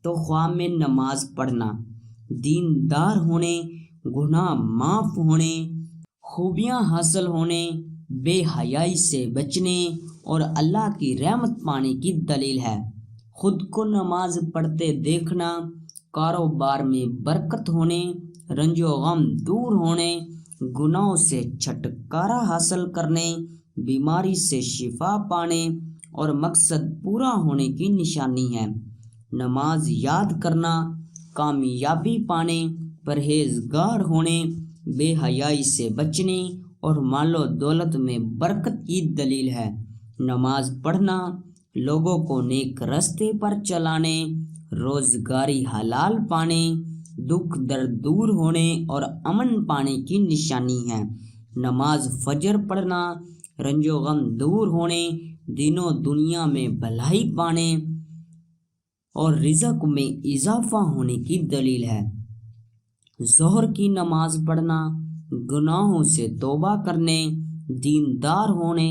تو خواب میں نماز پڑھنا، دیندار ہونے، گناہ معاف ہونے، خوبیاں حاصل ہونے، بے حیائی سے بچنے اور اللہ کی رحمت پانے کی دلیل ہے۔ خود کو نماز پڑھتے دیکھنا کاروبار میں برکت ہونے، رنج و غم دور ہونے، گناہوں سے چھٹکارا حاصل کرنے، بیماری سے شفا پانے اور مقصد پورا ہونے کی نشانی ہے۔ نماز یاد کرنا کامیابی پانے، پرہیزگار ہونے، بے حیائی سے بچنے اور مال و دولت میں برکت کی دلیل ہے۔ نماز پڑھنا لوگوں کو نیک راستے پر چلانے، روزگاری حلال پانے، دکھ درد دور ہونے اور امن پانے کی نشانی ہے۔ نماز فجر پڑھنا رنج و غم دور ہونے، دین و دنیا میں بھلائی پانے اور رزق میں اضافہ ہونے کی دلیل ہے۔ ظہر کی نماز پڑھنا گناہوں سے توبہ کرنے، دیندار ہونے،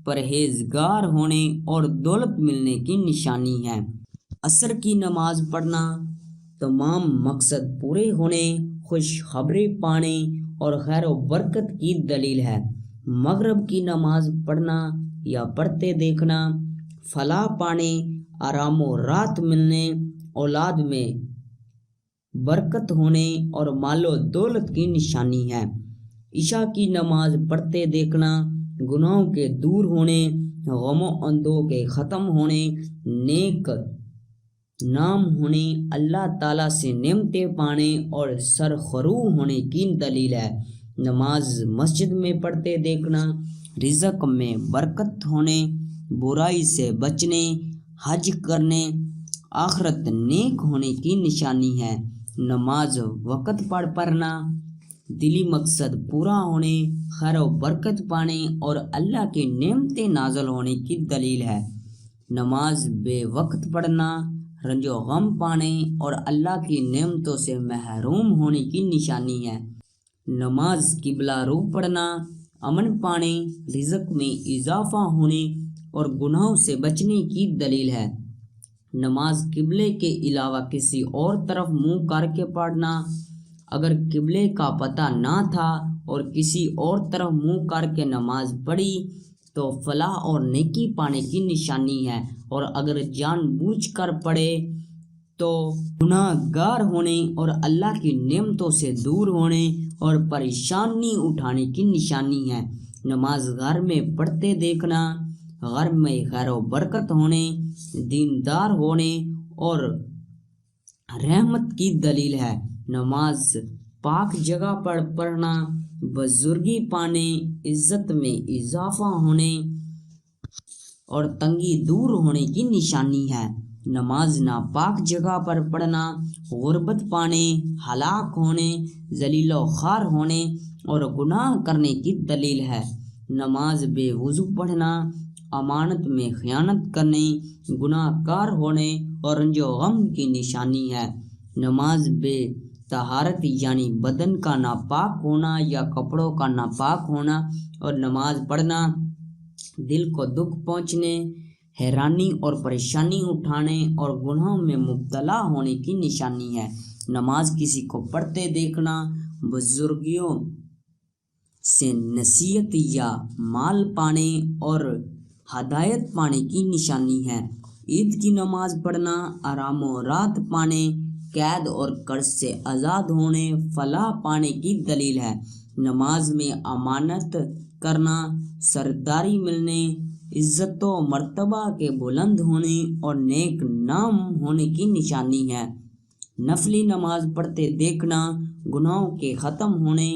پرہیزگار ہونے اور دولت ملنے کی نشانی ہے۔ عصر کی نماز پڑھنا تمام مقصد پورے ہونے، خوشخبری پانے اور خیر و برکت کی دلیل ہے۔ مغرب کی نماز پڑھنا یا پڑھتے دیکھنا فلاح پانے، آرام و راحت ملنے، اولاد میں برکت ہونے اور مال و دولت کی نشانی ہے۔ عشاء کی نماز پڑھتے دیکھنا گناہوں کے دور ہونے، غم و اندوہ کے ختم ہونے، نیک نام ہونے، اللہ تعالیٰ سے نعمتیں پانے اور سرخرو ہونے کی دلیل ہے۔ نماز مسجد میں پڑھتے دیکھنا رزق میں برکت ہونے، برائی سے بچنے، حج کرنے، آخرت نیک ہونے کی نشانی ہے۔ نماز وقت پر پڑھنا دلی مقصد پورا ہونے، خیر و برکت پانے اور اللہ کی نعمتیں نازل ہونے کی دلیل ہے۔ نماز بے وقت پڑھنا رنج و غم پانے اور اللہ کی نعمتوں سے محروم ہونے کی نشانی ہے۔ نماز قبلہ رو پڑھنا امن پانے، رزق میں اضافہ ہونے اور گناہوں سے بچنے کی دلیل ہے۔ نماز قبلے کے علاوہ کسی اور طرف منہ کر کے پڑھنا، اگر قبلے کا پتہ نہ تھا اور کسی اور طرف منہ کر کے نماز پڑھی تو فلاح اور نیکی پانے کی نشانی ہے، اور اگر جان بوجھ کر پڑھے تو گناہ گار ہونے اور اللہ کی نعمتوں سے دور ہونے اور پریشانی اٹھانے کی نشانی ہے۔ نماز گھر میں پڑھتے دیکھنا گھر میں خیر و برکت ہونے، دیندار ہونے اور رحمت کی دلیل ہے۔ نماز پاک جگہ پر پڑھنا بزرگی پانے، عزت میں اضافہ ہونے اور تنگی دور ہونے کی نشانی ہے۔ نماز ناپاک جگہ پر پڑھنا غربت پانے، ہلاک ہونے، ذلیل و خوار ہونے اور گناہ کرنے کی دلیل ہے۔ نماز بے وضو پڑھنا امانت میں خیانت کرنے، گناہ گار ہونے اور رنج و غم کی نشانی ہے۔ نماز بے طہارت یعنی بدن کا ناپاک ہونا یا کپڑوں کا ناپاک ہونا اور نماز پڑھنا دل کو دکھ پہنچنے، حیرانی اور پریشانی اٹھانے اور گناہوں میں مبتلا ہونے کی نشانی ہے۔ نماز کسی کو پڑھتے دیکھنا بزرگوں سے نصیحت یا مال پانے اور ہدایت پانے کی نشانی ہے۔ عید کی نماز پڑھنا آرام و راحت پانے، قید اور قرض سے آزاد ہونے، فلاح پانے کی دلیل ہے۔ نماز میں امانت کرنا سرداری ملنے، عزت و مرتبہ کے بلند ہونے اور نیک نام ہونے کی نشانی ہے۔ نفلی نماز پڑھتے دیکھنا گناہوں کے ختم ہونے،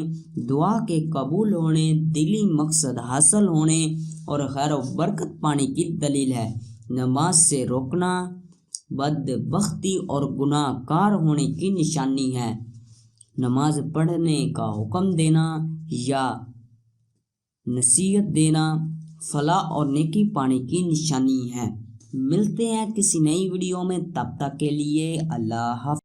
دعا کے قبول ہونے، دلی مقصد حاصل ہونے اور خیر و برکت پانے کی دلیل ہے۔ نماز سے روکنا بدبختی اور گناہ گار ہونے کی نشانی ہے۔ نماز پڑھنے کا حکم دینا یا نصیحت دینا فلاح اور نیکی پانے کی نشانی ہے۔ ملتے ہیں کسی نئی ویڈیو میں، تب تک کے لیے اللہ حافظ۔